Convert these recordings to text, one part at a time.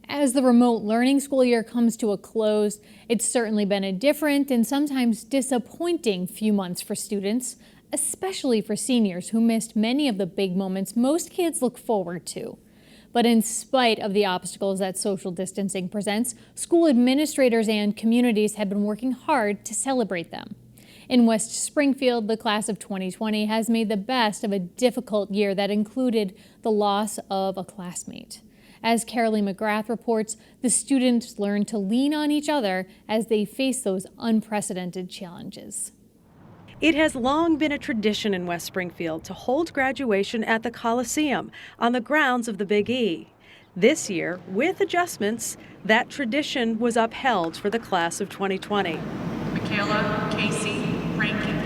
As the remote learning school year comes to a close, it's certainly been a different and sometimes disappointing few months for students, especially for seniors who missed many of the big moments most kids look forward to. But in spite of the obstacles that social distancing presents, school administrators and communities have been working hard to celebrate them. In West Springfield, the class of 2020 has made the best of a difficult year that included the loss of a classmate. As Carolee McGrath reports, the students learned to lean on each other as they face those unprecedented challenges. It has long been a tradition in West Springfield to hold graduation at the Coliseum on the grounds of the Big E. This year, with adjustments, that tradition was upheld for the class of 2020. Michaela Casey Rankin.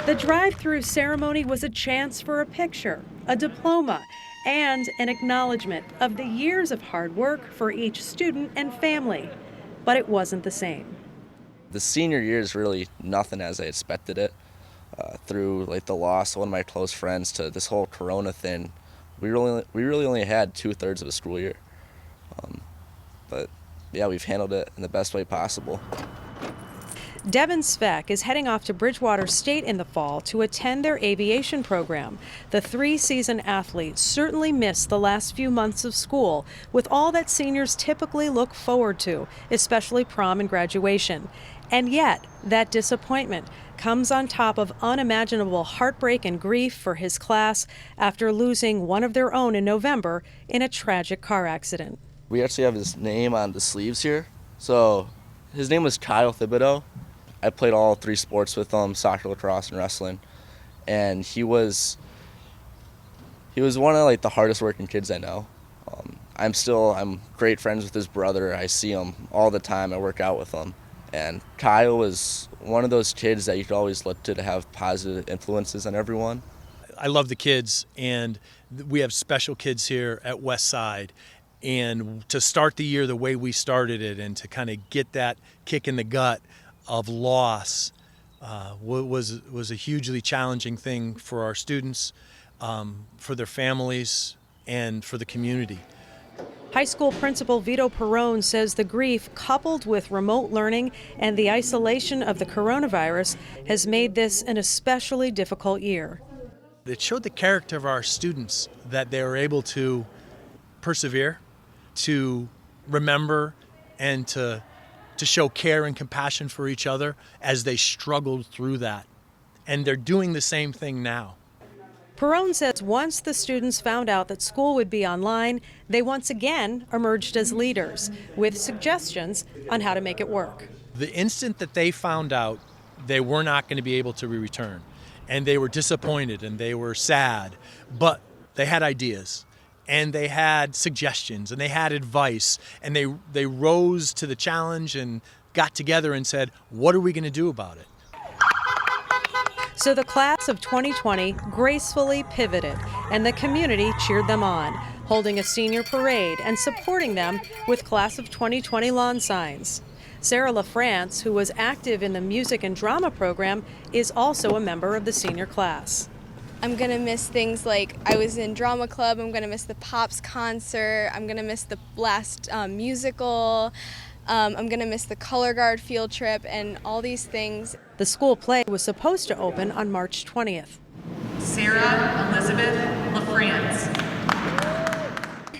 The drive-through ceremony was a chance for a picture, a diploma, and an acknowledgement of the years of hard work for each student and family. But it wasn't the same. The senior year is really nothing as I expected it. Through the loss of one of my close friends to this whole Corona thing, we really only had 2/3 of the school year. But yeah, we've handled it in the best way possible. Devin Sveck is heading off to Bridgewater State in the fall to attend their aviation program. The 3-season athlete certainly missed the last few months of school with all that seniors typically look forward to, especially prom and graduation. And yet, that disappointment comes on top of unimaginable heartbreak and grief for his class after losing one of their own in November in a tragic car accident. We actually have his name on the sleeves here. So his name was Kyle Thibodeau. I played all 3 sports with him, soccer, lacrosse, and wrestling. And he was one of the hardest working kids I know. I'm great friends with his brother. I see him all the time. I work out with him. And Kyle was one of those kids that you could always look to have positive influences on everyone. I love the kids, and we have special kids here at West Side. And to start the year the way we started it and to kind of get that kick in the gut of loss was a hugely challenging thing for our students, for their families, and for the community. High school principal Vito Perrone says the grief, coupled with remote learning and the isolation of the coronavirus, has made this an especially difficult year. It showed the character of our students, that they were able to persevere, to remember, and to show care and compassion for each other as they struggled through that. And they're doing the same thing now. Perrone says once the students found out that school would be online, they once again emerged as leaders with suggestions on how to make it work. The instant that they found out they were not going to be able to return, and they were disappointed and they were sad, but they had ideas. And they had suggestions and they had advice, and they rose to the challenge and got together and said, what are we going to do about it? So the class of 2020 gracefully pivoted, and the community cheered them on, holding a senior parade and supporting them with class of 2020 lawn signs. Sarah LaFrance, who was active in the music and drama program, is also a member of the senior class. I'm gonna miss things like I was in drama club, I'm gonna miss the Pops concert, I'm gonna miss the last musical, I'm gonna miss the color guard field trip and all these things. The school play was supposed to open on March 20th. Sarah Elizabeth LaFrance.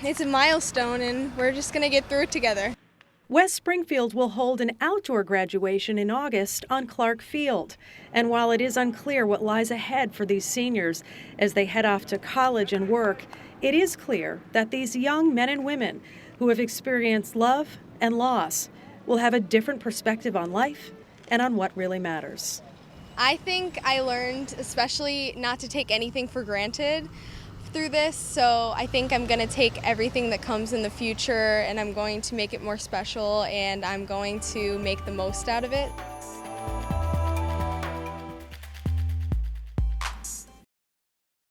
It's a milestone and we're just gonna get through it together. West Springfield will hold an outdoor graduation in August on Clark Field. And while it is unclear what lies ahead for these seniors as they head off to college and work, it is clear that these young men and women who have experienced love and loss will have a different perspective on life and on what really matters. I think I learned especially not to take anything for granted through this, so I think I'm going to take everything that comes in the future and I'm going to make it more special and I'm going to make the most out of it.